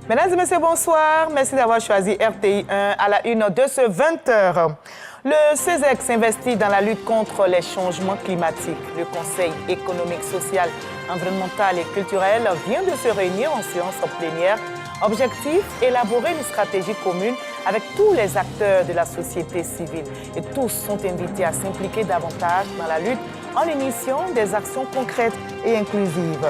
Mesdames et messieurs, bonsoir. Merci d'avoir choisi RTI 1 à la une de ce 20h. Le CESEC s'investit dans la lutte contre les changements climatiques. Le Conseil économique, social, environnemental et culturel vient de se réunir en séance plénière. Objectif, élaborer une stratégie commune avec tous les acteurs de la société civile. Et tous sont invités à s'impliquer davantage dans la lutte en initiant des actions concrètes et inclusives.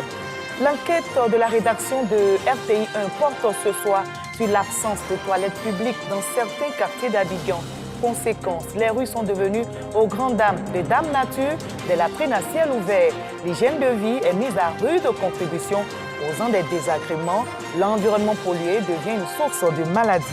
L'enquête de la rédaction de RTI 1 porte ce soir sur l'absence de toilettes publiques dans certains quartiers d'Abidjan. Conséquence, les rues sont devenues aux grandes dames de Dame Nature, des latrines à ciel ouvert. L'hygiène de vie est mise à rude contribution, causant des désagréments. L'environnement pollué devient une source de maladies.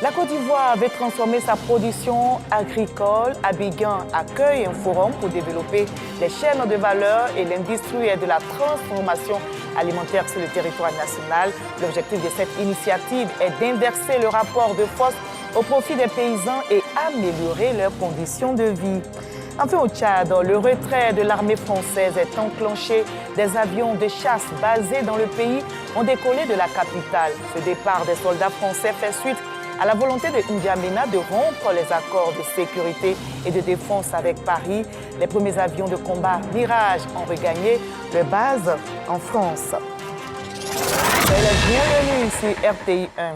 La Côte d'Ivoire avait transformé sa production agricole. Abidjan accueille un forum pour développer les chaînes de valeur et l'industrie de la transformation alimentaire sur le territoire national. L'objectif de cette initiative est d'inverser le rapport de force au profit des paysans et améliorer leurs conditions de vie. Enfin, au Tchad, le retrait de l'armée française est enclenché. Des avions de chasse basés dans le pays ont décollé de la capitale. Ce départ des soldats français fait suite à la volonté de N'Djamena de rompre les accords de sécurité et de défense avec Paris. Les premiers avions de combat Mirage ont regagné leur base en France. Bienvenue sur RTI 1.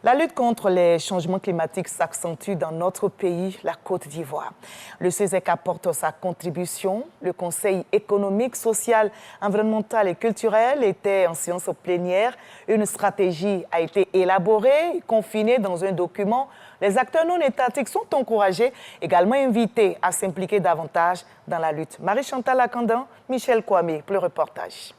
La lutte contre les changements climatiques s'accentue dans notre pays, la Côte d'Ivoire. Le CESEC apporte sa contribution. Le Conseil économique, social, environnemental et culturel était en séance plénière. Une stratégie a été élaborée, confinée dans un document. Les acteurs non étatiques sont encouragés, également invités à s'impliquer davantage dans la lutte. Marie-Chantal Akandan, Michel Kwame, pour le reportage.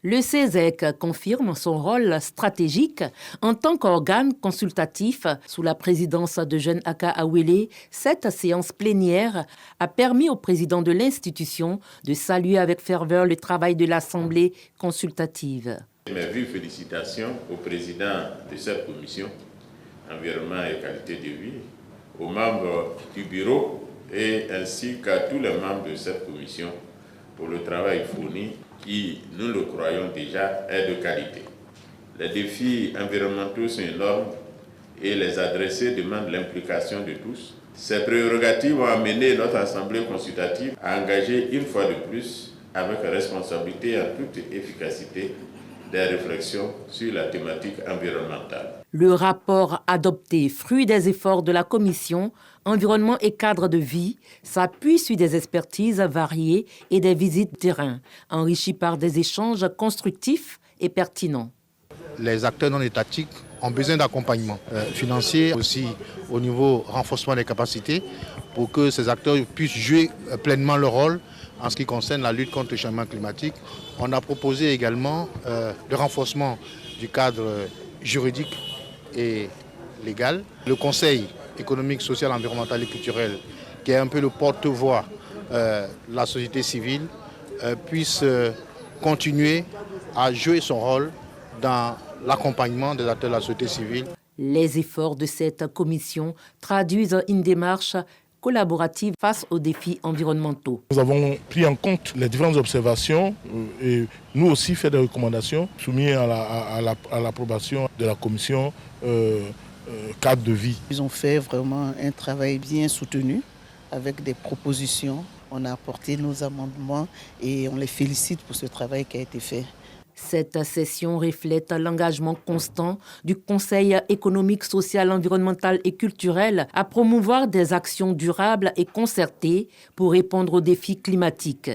Le CESEC confirme son rôle stratégique en tant qu'organe consultatif sous la présidence de Jeune Aka Awele. Cette séance plénière a permis au président de l'institution de saluer avec ferveur le travail de l'Assemblée consultative. Mes vives félicitations au président de cette commission, Environnement et Qualité de vie, aux membres du bureau et ainsi qu'à tous les membres de cette commission pour le travail fourni qui, nous le croyons déjà, est de qualité. Les défis environnementaux sont énormes et les adresser demandent l'implication de tous. Ces prérogatives ont amené notre Assemblée consultative à engager une fois de plus, avec responsabilité et en toute efficacité, des réflexions sur la thématique environnementale. Le rapport adopté, fruit des efforts de la Commission Environnement et cadre de vie, s'appuie sur des expertises variées et des visites terrain, enrichies par des échanges constructifs et pertinents. Les acteurs non étatiques ont besoin d'accompagnement financier, aussi au niveau renforcement des capacités, pour que ces acteurs puissent jouer pleinement leur rôle en ce qui concerne la lutte contre le changement climatique. On a proposé également le renforcement du cadre juridique et légal. Le Conseil économique, social, environnemental et culturel, qui est un peu le porte-voix de la société civile, puisse continuer à jouer son rôle dans l'accompagnement des acteurs de la société civile. Les efforts de cette commission traduisent une démarche collaborative face aux défis environnementaux. Nous avons pris en compte les différentes observations et nous aussi fait des recommandations soumises à l'approbation de la commission cadre de vie. Ils ont fait vraiment un travail bien soutenu avec des propositions. On a apporté nos amendements et on les félicite pour ce travail qui a été fait. Cette session reflète l'engagement constant du Conseil économique, social, environnemental et culturel à promouvoir des actions durables et concertées pour répondre aux défis climatiques.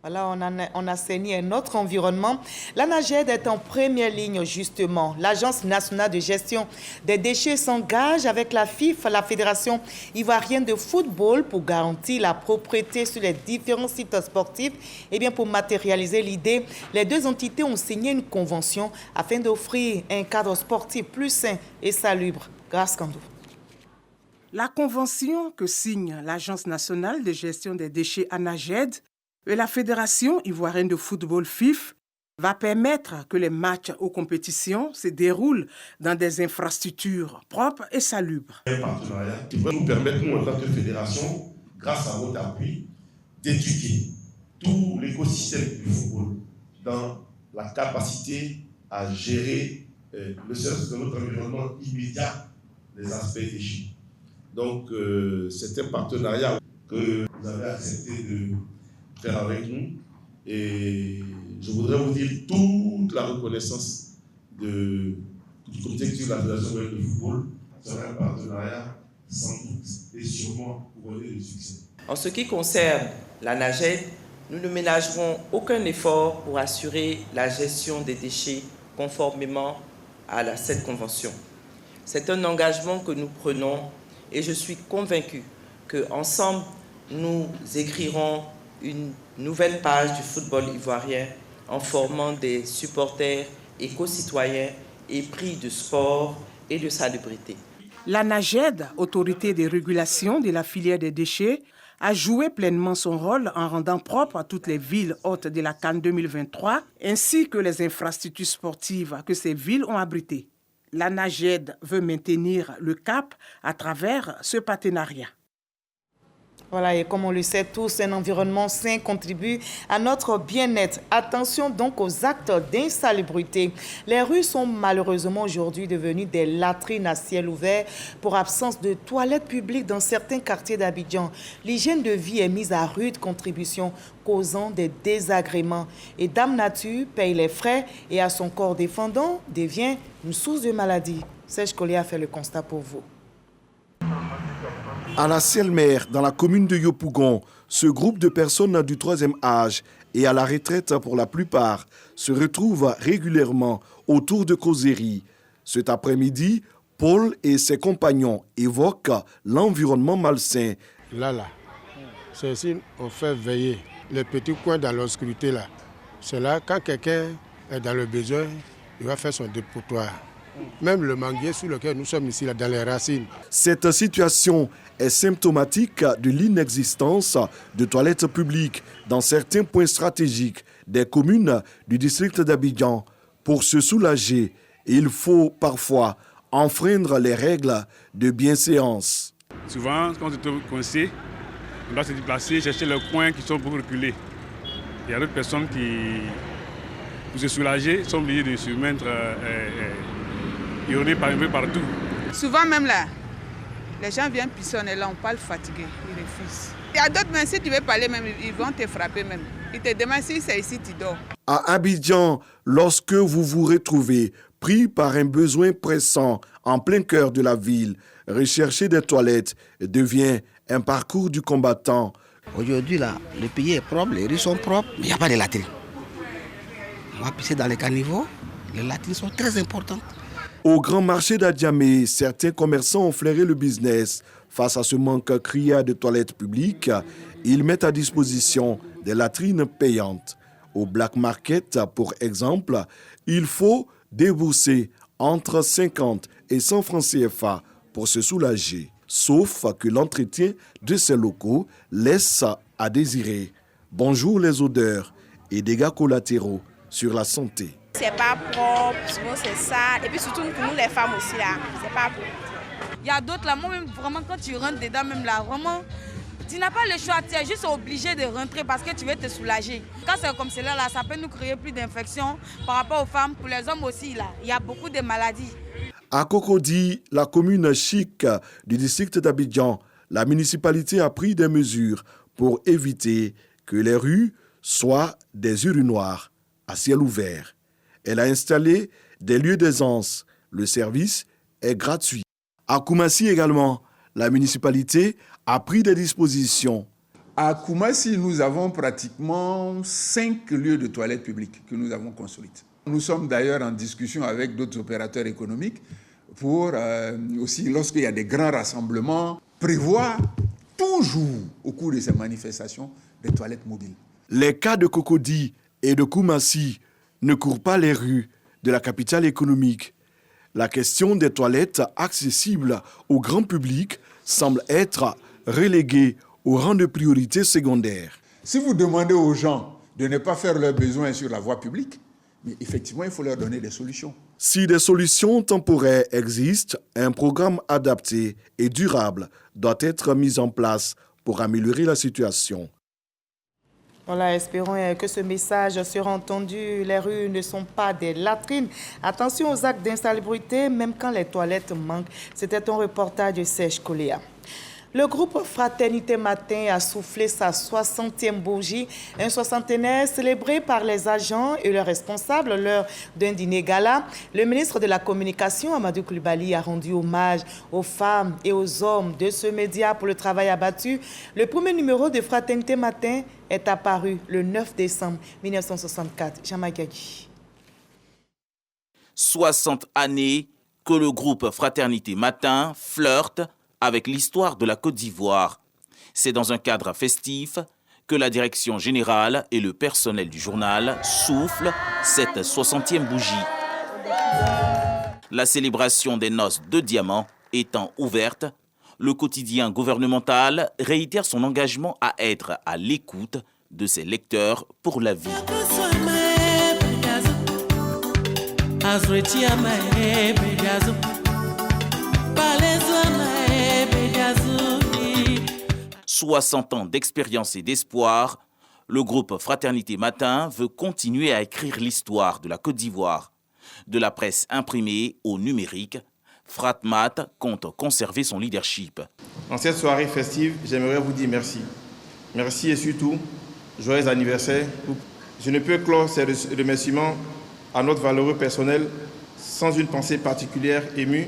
Voilà, on a saigné notre environnement. L'ANAGED est en première ligne, justement. L'Agence nationale de gestion des déchets s'engage avec la FIFA, la Fédération ivoirienne de football, pour garantir la propreté sur les différents sites sportifs. Et bien, pour matérialiser l'idée, les deux entités ont signé une convention afin d'offrir un cadre sportif plus sain et salubre. Grâce Kandou. La convention que signe l'Agence nationale de gestion des déchets ANAGED et la Fédération ivoirienne de football FIF va permettre que les matchs aux compétitions se déroulent dans des infrastructures propres et salubres. Un partenariat qui va nous permettre, nous, en tant que fédération, grâce à votre appui, d'éduquer tout l'écosystème du football dans la capacité à gérer le service de notre environnement immédiat des aspects déchets. Donc, c'est un partenariat que vous avez accepté de faire avec nous. Et je voudrais vous dire toute la reconnaissance du comité sur la fédération de football. Ce sera un partenariat sans doute et sûrement couronné de succès. En ce qui concerne la NAGED, nous ne ménagerons aucun effort pour assurer la gestion des déchets conformément à cette convention. C'est un engagement que nous prenons et je suis convaincu qu'ensemble, nous écrirons une nouvelle page du football ivoirien en formant des supporters éco-citoyens épris de sport et de salubrité. La NAGED, autorité de régulation de la filière des déchets, a joué pleinement son rôle en rendant propre toutes les villes hôtes de la CAN 2023 ainsi que les infrastructures sportives que ces villes ont abritées. La NAGED veut maintenir le cap à travers ce partenariat. Voilà, et comme on le sait tous, un environnement sain contribue à notre bien-être. Attention donc aux actes d'insalubrité. Les rues sont malheureusement aujourd'hui devenues des latrines à ciel ouvert pour absence de toilettes publiques dans certains quartiers d'Abidjan. L'hygiène de vie est mise à rude contribution, causant des désagréments. Et Dame Nature paye les frais et à son corps défendant devient une source de maladie. Serge Collier a fait le constat pour vous. À la Ciel-Mer, dans la commune de Yopougon, ce groupe de personnes du troisième âge et à la retraite pour la plupart se retrouvent régulièrement autour de causeries. Cet après-midi, Paul et ses compagnons évoquent l'environnement malsain. Là, c'est ici on fait veiller les petits coins dans l'obscurité là. C'est là, quand quelqu'un est dans le besoin, il va faire son dépotoir. Même le manguier sur lequel nous sommes ici, là, dans les racines. Cette situation est symptomatique de l'inexistence de toilettes publiques dans certains points stratégiques des communes du district d'Abidjan. Pour se soulager, il faut parfois enfreindre les règles de bienséance. Souvent, quand on se trouve coincé, on doit se déplacer, chercher les coins qui sont pour reculer. Il y a d'autres personnes qui, pour se soulager, sont obligées de se mettre uriner un peu partout. Souvent même là, les gens viennent pissonner là, on parle fatigué, ils refusent. Il y a d'autres, mais si tu veux parler même, ils vont te frapper même. Ils te demandent si c'est ici, tu dors. À Abidjan, lorsque vous vous retrouvez pris par un besoin pressant en plein cœur de la ville, rechercher des toilettes devient un parcours du combattant. Aujourd'hui, là, le pays est propre, les rues sont propres, mais il n'y a pas de latrines. On va pisser dans les caniveaux, les latrines sont très importantes. Au grand marché d'Adjamé, certains commerçants ont flairé le business. Face à ce manque criard de toilettes publiques, ils mettent à disposition des latrines payantes. Au Black Market, pour exemple, il faut débourser entre 50 et 100 francs CFA pour se soulager. Sauf que l'entretien de ces locaux laisse à désirer. Bonjour les odeurs et dégâts collatéraux sur la santé. C'est pas propre, souvent c'est ça. Et puis surtout pour nous les femmes aussi là, c'est pas propre. Il y a d'autres là, moi-même vraiment quand tu rentres dedans même là, vraiment, tu n'as pas le choix, tu es juste obligé de rentrer parce que tu veux te soulager. Quand c'est comme cela là, ça peut nous créer plus d'infections par rapport aux femmes. Pour les hommes aussi là, il y a beaucoup de maladies. À Cocody, la commune chic du district d'Abidjan, la municipalité a pris des mesures pour éviter que les rues soient des urinoirs à ciel ouvert. Elle a installé des lieux d'aisance. Le service est gratuit. À Koumassi également, la municipalité a pris des dispositions. À Koumassi, nous avons pratiquement 5 lieux de toilettes publiques que nous avons construits. Nous sommes d'ailleurs en discussion avec d'autres opérateurs économiques pour aussi, lorsqu'il y a des grands rassemblements, prévoir toujours au cours de ces manifestations des toilettes mobiles. Les cas de Cocody et de Koumassi ne courent pas les rues de la capitale économique. La question des toilettes accessibles au grand public semble être reléguée au rang de priorité secondaire. Si vous demandez aux gens de ne pas faire leurs besoins sur la voie publique, mais effectivement, il faut leur donner des solutions. Si des solutions temporaires existent, un programme adapté et durable doit être mis en place pour améliorer la situation. Voilà, espérons que ce message sera entendu. Les rues ne sont pas des latrines. Attention aux actes d'insalubrité, même quand les toilettes manquent. C'était un reportage de Serge Coléa. Le groupe Fraternité Matin a soufflé sa 60e bougie, un soixantenaire célébré par les agents et leurs responsables lors d'un dîner gala. Le ministre de la Communication, Amadou Coulibaly, a rendu hommage aux femmes et aux hommes de ce média pour le travail abattu. Le premier numéro de Fraternité Matin est apparu le 9 décembre 1964. Jean-Marc Gagui. 60 années que le groupe Fraternité Matin flirte avec l'histoire de la Côte d'Ivoire. C'est dans un cadre festif que la direction générale et le personnel du journal soufflent cette 60e bougie. La célébration des noces de diamant étant ouverte, le quotidien gouvernemental réitère son engagement à être à l'écoute de ses lecteurs pour la vie. 60 ans d'expérience et d'espoir, le groupe Fraternité Matin veut continuer à écrire l'histoire de la Côte d'Ivoire. De la presse imprimée au numérique, Fratmat compte conserver son leadership. En cette soirée festive, j'aimerais vous dire merci. Merci et surtout, joyeux anniversaire. Je ne peux clore ces remerciements à notre valeureux personnel sans une pensée particulière émue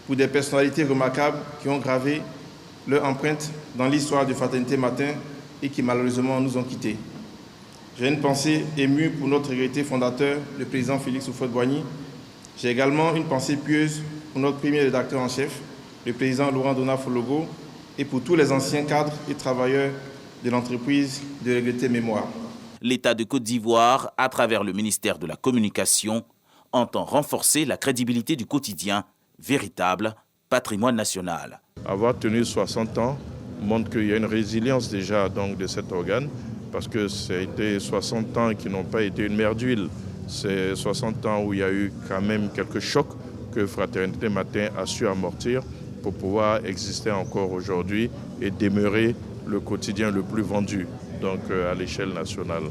pour des personnalités remarquables qui ont gravé leur empreinte dans l'histoire de Fraternité Matin et qui malheureusement nous ont quittés. J'ai une pensée émue pour notre regretté fondateur, le président Félix Houphouët-Boigny. J'ai également une pensée pieuse pour notre premier rédacteur en chef, le président Laurent Donat Fologo, et pour tous les anciens cadres et travailleurs de l'entreprise de regrettée mémoire. L'État de Côte d'Ivoire, à travers le ministère de la Communication, entend renforcer la crédibilité du quotidien, véritable patrimoine national. Avoir tenu 60 ans montre qu'il y a une résilience déjà donc, de cet organe, parce que c'était 60 ans qui n'ont pas été une mer d'huile. C'est 60 ans où il y a eu quand même quelques chocs que Fraternité Matin a su amortir pour pouvoir exister encore aujourd'hui et demeurer le quotidien le plus vendu donc, à l'échelle nationale.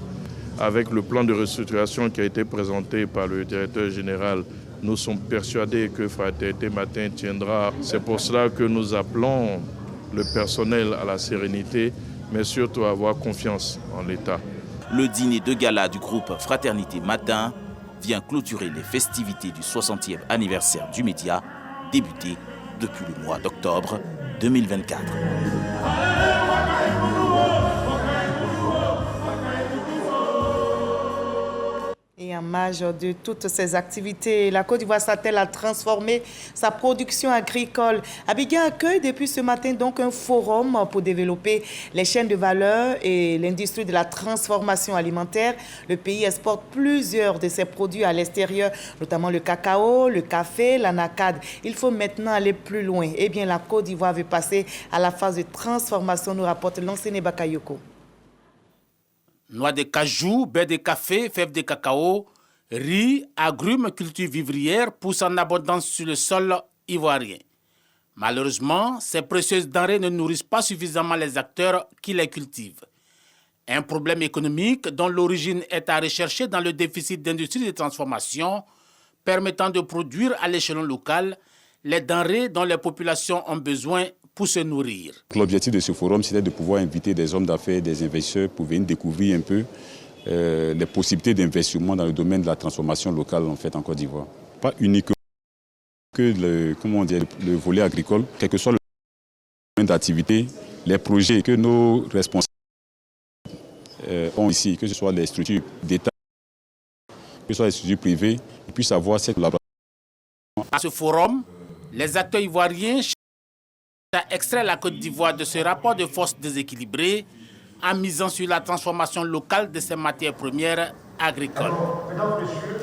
Avec le plan de restructuration qui a été présenté par le directeur général, nous sommes persuadés que Fraternité Matin tiendra. C'est pour cela que nous appelons le personnel à la sérénité, mais surtout à avoir confiance en l'État. Le dîner de gala du groupe Fraternité Matin vient clôturer les festivités du 60e anniversaire du média, débuté depuis le mois d'octobre 2024. Et en marge de toutes ces activités, la Côte d'Ivoire s'attelle à transformer sa production agricole. Abidjan accueille depuis ce matin donc un forum pour développer les chaînes de valeur et l'industrie de la transformation alimentaire. Le pays exporte plusieurs de ses produits à l'extérieur, notamment le cacao, le café, l'anacade. Il faut maintenant aller plus loin. Eh bien, la Côte d'Ivoire veut passer à la phase de transformation, nous rapporte l'enseigne Bakayoko. Noix de cajou, baie de café, fèves de cacao, riz, agrumes, cultures vivrières poussent en abondance sur le sol ivoirien. Malheureusement, ces précieuses denrées ne nourrissent pas suffisamment les acteurs qui les cultivent. Un problème économique dont l'origine est à rechercher dans le déficit d'industrie de transformation permettant de produire à l'échelon local les denrées dont les populations ont besoin pour se nourrir. L'objectif de ce forum, c'était de pouvoir inviter des hommes d'affaires, des investisseurs pour venir découvrir un peu les possibilités d'investissement dans le domaine de la transformation locale en fait en Côte d'Ivoire. Pas uniquement que le volet agricole, quel que soit le domaine d'activité, les projets que nos responsables ont ici, que ce soit les structures d'État, que ce soit les structures privées, ils puissent avoir cette collaboration. À ce forum, les acteurs ivoiriens à extraire la Côte d'Ivoire de ce rapport de force déséquilibré en misant sur la transformation locale de ses matières premières agricoles.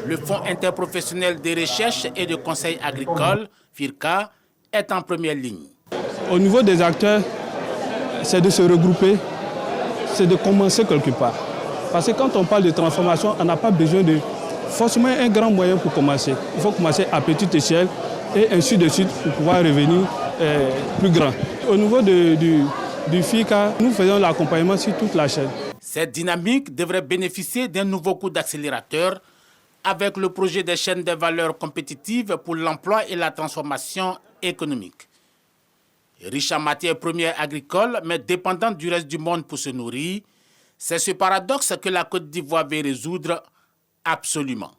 Le Fonds interprofessionnel de recherche et de conseil agricole, FIRCA, est en première ligne. Au niveau des acteurs, c'est de se regrouper, c'est de commencer quelque part. Parce que quand on parle de transformation, on n'a pas besoin de forcément un grand moyen pour commencer. Il faut commencer à petite échelle et ainsi de suite pour pouvoir revenir plus grand. Au niveau du FICA, nous faisons l'accompagnement sur toute la chaîne. Cette dynamique devrait bénéficier d'un nouveau coup d'accélérateur avec le projet des chaînes de valeur compétitives pour l'emploi et la transformation économique. Riche en matières premières agricoles, mais dépendante du reste du monde pour se nourrir, c'est ce paradoxe que la Côte d'Ivoire veut résoudre absolument.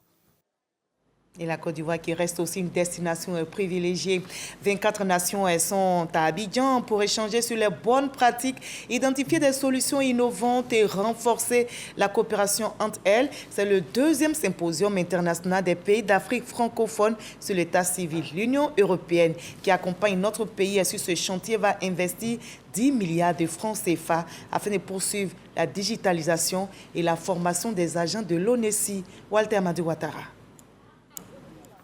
Et la Côte d'Ivoire qui reste aussi une destination privilégiée. 24 nations sont à Abidjan pour échanger sur les bonnes pratiques, identifier des solutions innovantes et renforcer la coopération entre elles. C'est le 2e symposium international des pays d'Afrique francophone sur l'état civil. L'Union européenne qui accompagne notre pays sur ce chantier va investir 10 milliards de francs CFA afin de poursuivre la digitalisation et la formation des agents de l'ONESI. Walter Amadou Ouattara.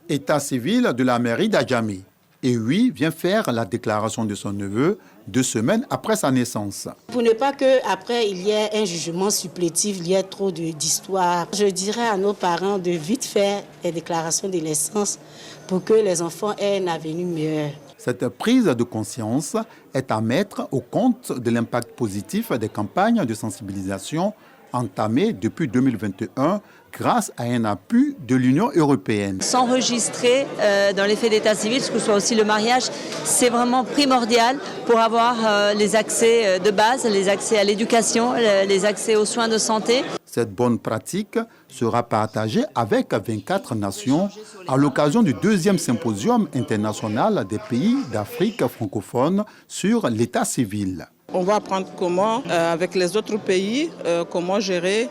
État civil de la mairie d'Adjamé. Et oui, vient faire la déclaration de son neveu 2 semaines après sa naissance. Pour ne pas qu'après il y ait un jugement supplétif, il y ait trop d'histoires, je dirais à nos parents de vite faire les déclarations de naissance pour que les enfants aient un avenir meilleur. Cette prise de conscience est à mettre au compte de l'impact positif des campagnes de sensibilisation entamées depuis 2021 grâce à un appui de l'Union européenne. S'enregistrer dans les faits d'état civil, ce que soit aussi le mariage, c'est vraiment primordial pour avoir les accès de base, les accès à l'éducation, les accès aux soins de santé. Cette bonne pratique sera partagée avec 24 nations à l'occasion du 2e symposium international des pays d'Afrique francophone sur l'état civil. On va apprendre comment, avec les autres pays, comment gérer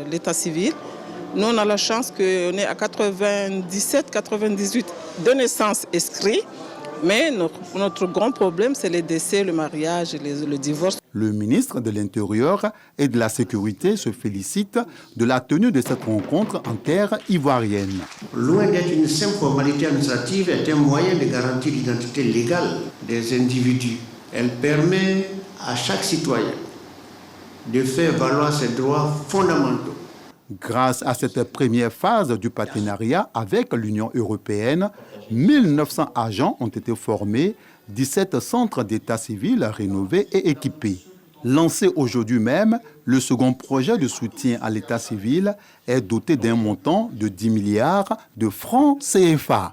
l'état civil. Nous, on a la chance qu'on est à 97-98 de naissance inscrits, mais notre grand problème, c'est les décès, le mariage et le divorce. Le ministre de l'Intérieur et de la Sécurité se félicite de la tenue de cette rencontre en terre ivoirienne. Loin d'être une simple formalité administrative, est un moyen de garantir l'identité légale des individus. Elle permet à chaque citoyen de faire valoir ses droits fondamentaux. Grâce à cette première phase du partenariat avec l'Union européenne, 1900 agents ont été formés, 17 centres d'état civil rénovés et équipés. Lancé aujourd'hui même, le second projet de soutien à l'état civil est doté d'un montant de 10 milliards de francs CFA.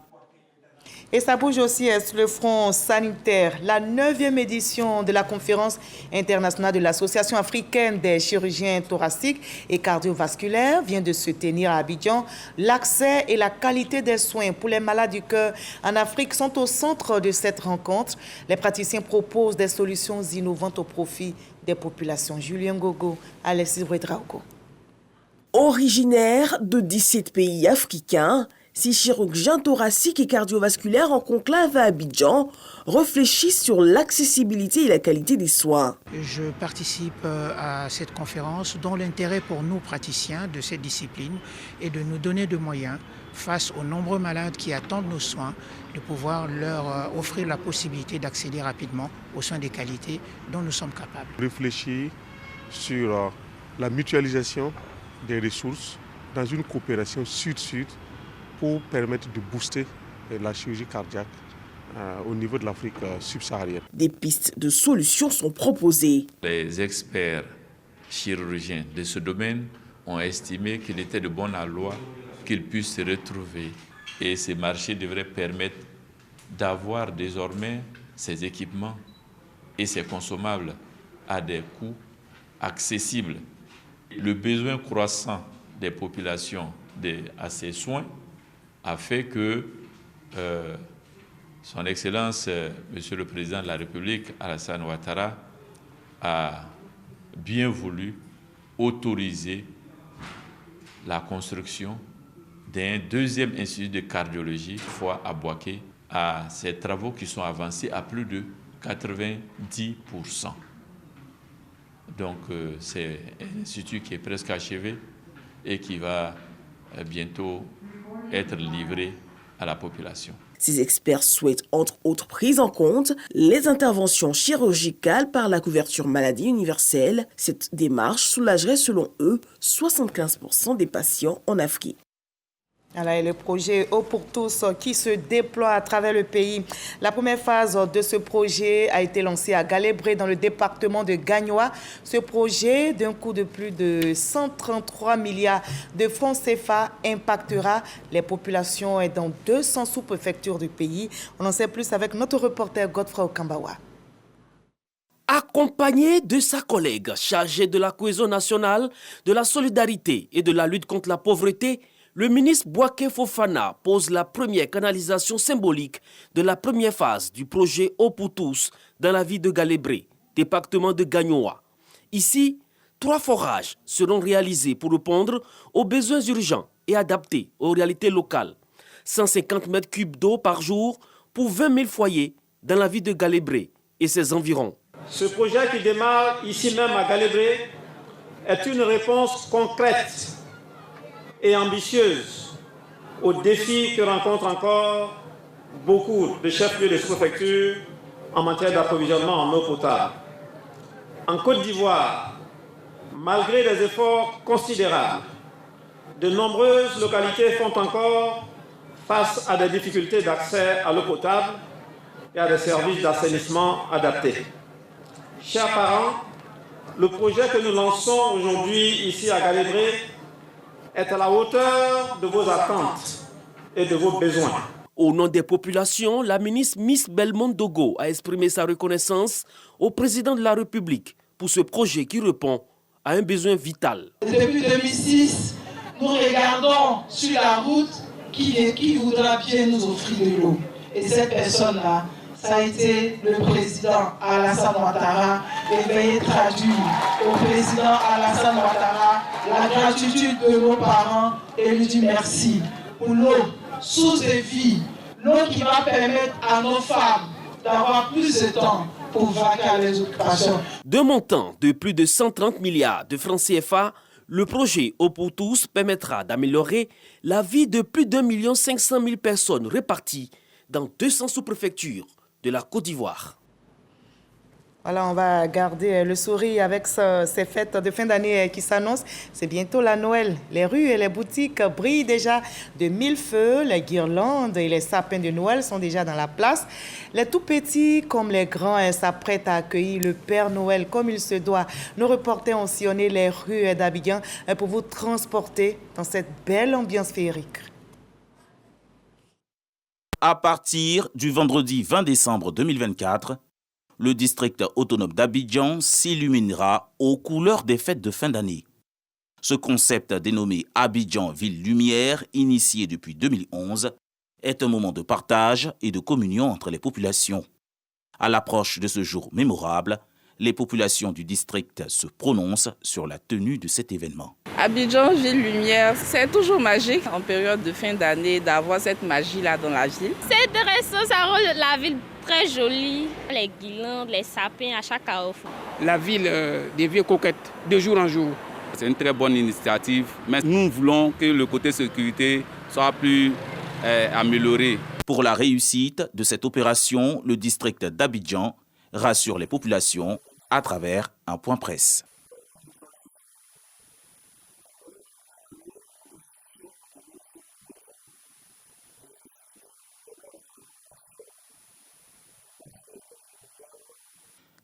Et ça bouge aussi sur le front sanitaire. La 9e édition de la conférence internationale de l'Association africaine des chirurgiens thoraciques et cardiovasculaires vient de se tenir à Abidjan. L'accès et la qualité des soins pour les malades du cœur en Afrique sont au centre de cette rencontre. Les praticiens proposent des solutions innovantes au profit des populations. Julien Gogo, Alexis Ouedraogo. Originaires de 17 pays africains, ces chirurgiens thoraciques et cardiovasculaires en conclave à Abidjan réfléchissent sur l'accessibilité et la qualité des soins. Je participe à cette conférence dont l'intérêt pour nous praticiens de cette discipline est de nous donner des moyens face aux nombreux malades qui attendent nos soins, de pouvoir leur offrir la possibilité d'accéder rapidement aux soins de qualité dont nous sommes capables. Réfléchir sur la mutualisation des ressources dans une coopération sud-sud pour permettre de booster la chirurgie cardiaque au niveau de l'Afrique subsaharienne. Des pistes de solutions sont proposées. Les experts chirurgiens de ce domaine ont estimé qu'il était de bon aloi qu'ils puissent se retrouver. Et ces marchés devraient permettre d'avoir désormais ces équipements et ces consommables à des coûts accessibles. Le besoin croissant des populations à ces soins a fait que Son Excellence, Monsieur le Président de la République, Alassane Ouattara, a bien voulu autoriser la construction d'un 2e institut de cardiologie, à Boaké, à ces travaux qui sont avancés à plus de 90%. Donc c'est un institut qui est presque achevé et qui va bientôt être livré à la population. Ces experts souhaitent entre autres prise en compte les interventions chirurgicales par la couverture maladie universelle. Cette démarche soulagerait selon eux 75% des patients en Afrique. Voilà, et le projet Eau pour tous qui se déploie à travers le pays. La première phase de ce projet a été lancée à Galébré dans le département de Gagnoa. Ce projet, d'un coût de plus de 133 milliards de francs CFA, impactera les populations dans 200 sous-préfectures du pays. On en sait plus avec notre reporter Godfrey Okambawa. Accompagné de sa collègue chargée de la cohésion nationale, de la solidarité et de la lutte contre la pauvreté, le ministre Bouaké Fofana pose la première canalisation symbolique de la première phase du projet Eau pour tous dans la ville de Galébré, département de Gagnoa. Ici, 3 forages seront réalisés pour répondre aux besoins urgents et adaptés aux réalités locales. 150 mètres cubes d'eau par jour pour 20 000 foyers dans la ville de Galébré et ses environs. Ce projet qui démarre ici même à Galébré est une réponse concrète et ambitieuse aux défis que rencontrent encore beaucoup de chefs-lieux de sous-préfecture en matière d'approvisionnement en eau potable. En Côte d'Ivoire, malgré des efforts considérables, de nombreuses localités font encore face à des difficultés d'accès à l'eau potable et à des services d'assainissement adaptés. Chers parents, le projet que nous lançons aujourd'hui ici à Galébré est à la hauteur de vos attentes et de vos besoins. Au nom des populations, la ministre Miss Belmondo Dogo a exprimé sa reconnaissance au président de la République pour ce projet qui répond à un besoin vital. Depuis 2006, nous regardons sur la route qui voudra bien nous offrir de l'eau. Et cette personne-là, ça a été le président Alassane Ouattara, et veuillez traduire au président Alassane Ouattara la gratitude de nos parents et lui dire merci pour l'eau, source de vie, l'eau qui va permettre à nos femmes d'avoir plus de temps pour vaquer à les occupations. De montant de plus de 130 milliards de francs CFA, le projet Eau pour tous permettra d'améliorer la vie de plus d'1 500 000 personnes réparties dans 200 sous-préfectures de la Côte d'Ivoire. Voilà, on va garder le sourire avec ces fêtes de fin d'année qui s'annoncent. C'est bientôt la Noël. Les rues et les boutiques brillent déjà de mille feux. Les guirlandes et les sapins de Noël sont déjà dans la place. Les tout petits comme les grands s'apprêtent à accueillir le Père Noël comme il se doit. Nos reporters ont sillonné les rues d'Abidjan pour vous transporter dans cette belle ambiance féerique. À partir du vendredi 20 décembre 2024, le district autonome d'Abidjan s'illuminera aux couleurs des fêtes de fin d'année. Ce concept dénommé Abidjan Ville Lumière, initié depuis 2011, est un moment de partage et de communion entre les populations. À l'approche de ce jour mémorable, les populations du district se prononcent sur la tenue de cet événement. Abidjan Ville Lumière, c'est toujours magique en période de fin d'année d'avoir cette magie-là dans la ville. C'est intéressant, ça rend la ville très jolie. Les guirlandes, les sapins à chaque carrefour. La ville devient coquette de jour en jour. C'est une très bonne initiative, mais nous voulons que le côté sécurité soit plus amélioré. Pour la réussite de cette opération, le district d'Abidjan rassure les populations à travers un point presse.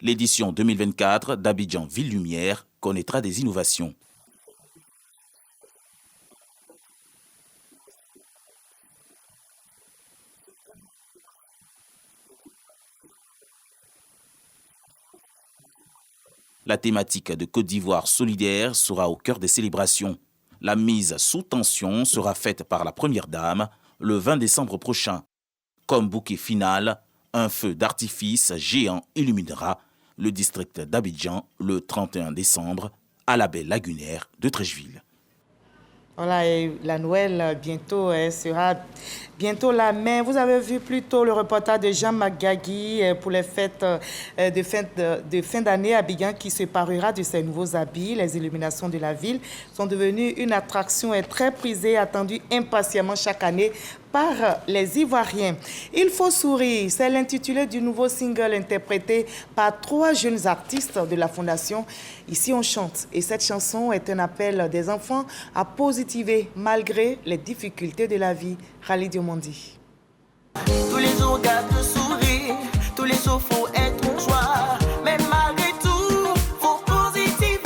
L'édition 2024 d'Abidjan Ville Lumière connaîtra des innovations. La thématique de Côte d'Ivoire solidaire sera au cœur des célébrations. La mise sous tension sera faite par la Première Dame le 20 décembre prochain. Comme bouquet final, un feu d'artifice géant illuminera le district d'Abidjan le 31 décembre à la baie lagunaire de Treichville. Voilà, et la Noël bientôt sera bientôt là. Mais vous avez vu plus tôt le reportage de Jean Magagui pour les fêtes de fin d'année à Abidjan qui se parura de ses nouveaux habits. Les illuminations de la ville sont devenues une attraction très prisée, attendue impatiemment chaque année par les Ivoiriens. Il faut sourire, c'est l'intitulé du nouveau single interprété par 3 jeunes artistes de la Fondation Ici on chante. Et cette chanson est un appel des enfants à positiver malgré les difficultés de la vie. Khalid Diomondi. Tous les jours garde le sourire, tous les jours faut être en joie, mais malgré tout, faut positiver.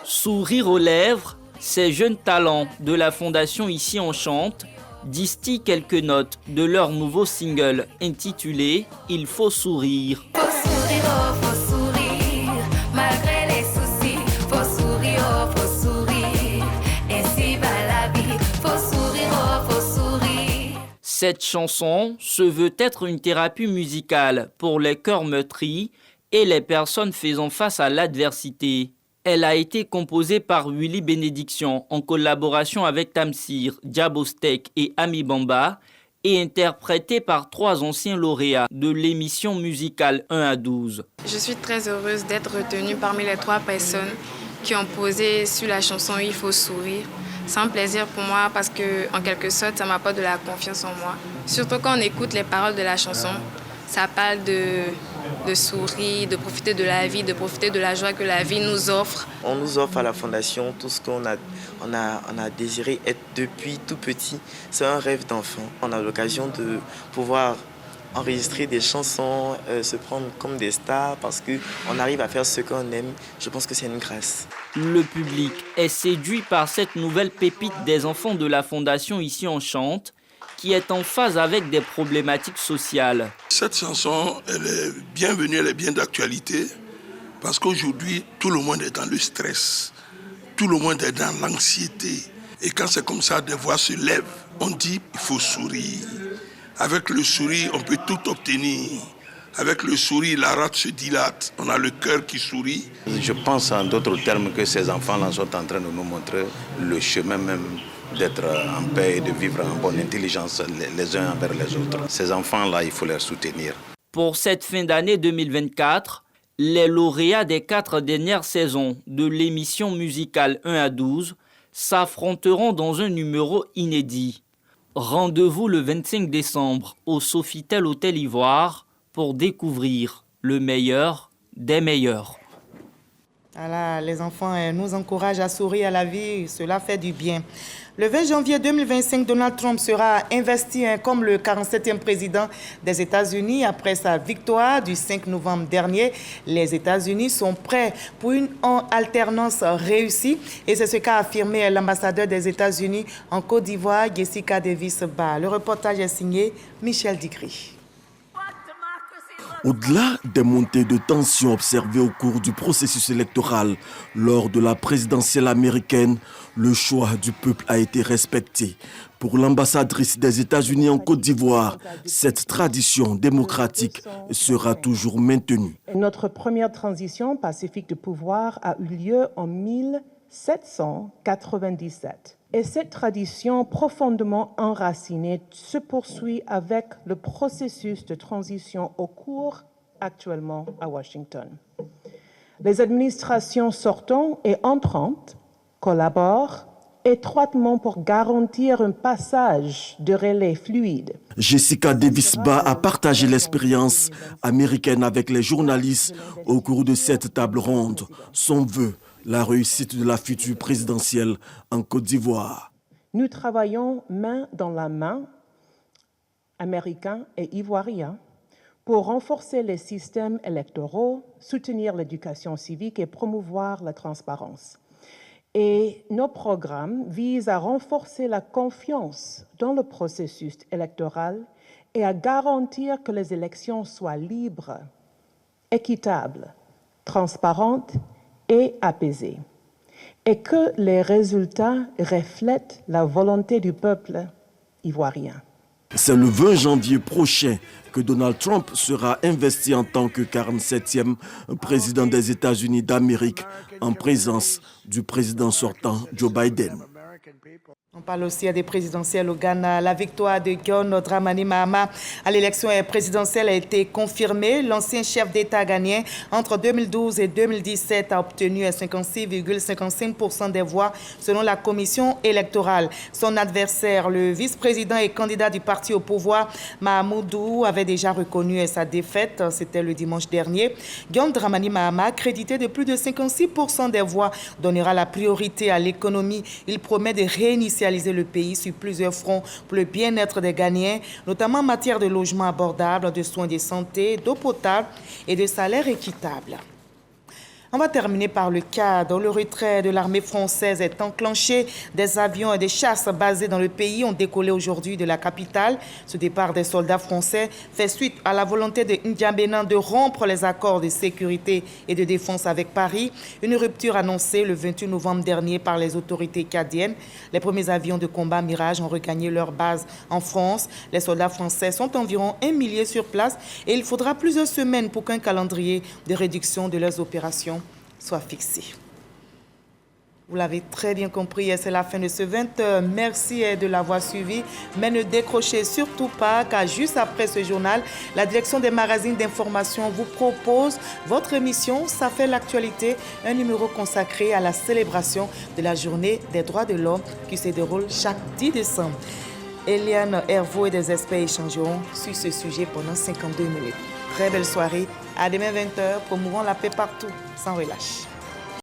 Sourire aux lèvres, ces jeunes talents de la Fondation Ici on chante distillent quelques notes de leur nouveau single intitulé « Il faut sourire ». Faut sourire, oh, faut sourire, malgré les soucis. Faut sourire, oh, faut sourire, ainsi va la vie. Faut sourire, oh, faut sourire. Cette chanson se veut être une thérapie musicale pour les cœurs meurtris et les personnes faisant face à l'adversité. Elle a été composée par Willy Bénédiction en collaboration avec Tamsir, Diabostek et Ami Bamba et interprétée par 3 anciens lauréats de l'émission musicale 1 à 12. Je suis très heureuse d'être retenue parmi les 3 personnes qui ont posé sur la chanson « Il faut sourire ». C'est un plaisir pour moi parce que, en quelque sorte, ça m'apporte de la confiance en moi. Surtout quand on écoute les paroles de la chanson, ça parle de sourire, de profiter de la vie, de profiter de la joie que la vie nous offre. On nous offre à la Fondation tout ce qu'on a désiré être depuis tout petit. C'est un rêve d'enfant. On a l'occasion de pouvoir enregistrer des chansons, se prendre comme des stars parce qu'on arrive à faire ce qu'on aime. Je pense que c'est une grâce. Le public est séduit par cette nouvelle pépite des enfants de la Fondation Ici on chante, qui est en phase avec des problématiques sociales. Cette chanson, elle est bienvenue, elle est bien d'actualité, parce qu'aujourd'hui, tout le monde est dans le stress, tout le monde est dans l'anxiété. Et quand c'est comme ça, des voix se lèvent, on dit il faut sourire. Avec le sourire, on peut tout obtenir. Avec le sourire, la rate se dilate, on a le cœur qui sourit. Je pense en d'autres termes que ces enfants-là sont en train de nous montrer le chemin même d'être en paix et de vivre en bonne intelligence les uns envers les autres. Ces enfants-là, il faut les soutenir. Pour cette fin d'année 2024, les lauréats des 4 dernières saisons de l'émission musicale 1 à 12 s'affronteront dans un numéro inédit. Rendez-vous le 25 décembre au Sofitel Hôtel Ivoire pour découvrir le meilleur des meilleurs. Voilà, les enfants nous encouragent à sourire à la vie, cela fait du bien. Le 20 janvier 2025, Donald Trump sera investi comme le 47e président des États-Unis après sa victoire du 5 novembre dernier. Les États-Unis sont prêts pour une alternance réussie et c'est ce qu'a affirmé l'ambassadeur des États-Unis en Côte d'Ivoire, Jessica Davis-Ba. Le reportage est signé Michel Digri. Au-delà des montées de tension observées au cours du processus électoral lors de la présidentielle américaine, le choix du peuple a été respecté. Pour l'ambassadrice des États-Unis en Côte d'Ivoire, cette tradition démocratique sera toujours maintenue. Notre première transition pacifique de pouvoir a eu lieu en 1797. Et cette tradition profondément enracinée se poursuit avec le processus de transition au cours actuellement à Washington. Les administrations sortantes et entrantes collaborent étroitement pour garantir un passage de relais fluide. Jessica Davis-Ba a partagé l'expérience américaine avec les journalistes au cours de cette table ronde. Son vœu, la réussite de la future présidentielle en Côte d'Ivoire. Nous travaillons main dans la main, américains et ivoiriens, pour renforcer les systèmes électoraux, soutenir l'éducation civique et promouvoir la transparence. Et nos programmes visent à renforcer la confiance dans le processus électoral et à garantir que les élections soient libres, équitables, transparentes et apaisées, et que les résultats reflètent la volonté du peuple ivoirien. C'est le 20 janvier prochain que Donald Trump sera investi en tant que 47e président des États-Unis d'Amérique en présence du président sortant Joe Biden. On parle aussi des présidentielles au Ghana. La victoire de John Dramani Mahama à l'élection présidentielle a été confirmée. L'ancien chef d'État ghanéen, entre 2012 et 2017, a obtenu 56,55% des voix selon la commission électorale. Son adversaire, le vice-président et candidat du parti au pouvoir, Mahamoudou, avait déjà reconnu sa défaite. C'était le dimanche dernier. John Dramani Mahama, crédité de plus de 56% des voix, donnera la priorité à l'économie. Il promet de réinitialiser le pays sur plusieurs fronts pour le bien-être des Ghanéens, notamment en matière de logement abordable, de soins de santé, d'eau potable et de salaires équitables. On va terminer par le cadre. Le retrait de l'armée française est enclenché. Des avions et des chasses basés dans le pays ont décollé aujourd'hui de la capitale. Ce départ des soldats français fait suite à la volonté de N'Djamena de rompre les accords de sécurité et de défense avec Paris. Une rupture annoncée le 28 novembre dernier par les autorités cadiennes. Les premiers avions de combat Mirage ont regagné leur base en France. Les soldats français sont environ 1 millier sur place et il faudra plusieurs semaines pour qu'un calendrier de réduction de leurs opérations soit fixé. Vous l'avez très bien compris, c'est la fin de ce 20h. Merci de l'avoir suivi, mais ne décrochez surtout pas, car juste après ce journal, la direction des magazines d'information vous propose votre émission Ça fait l'actualité, un numéro consacré à la célébration de la journée des droits de l'homme qui se déroule chaque 10 décembre. Eliane Hervaux et des experts échangeront sur ce sujet pendant 52 minutes. Très belle soirée. À demain 20h, promouvons la paix partout, sans relâche.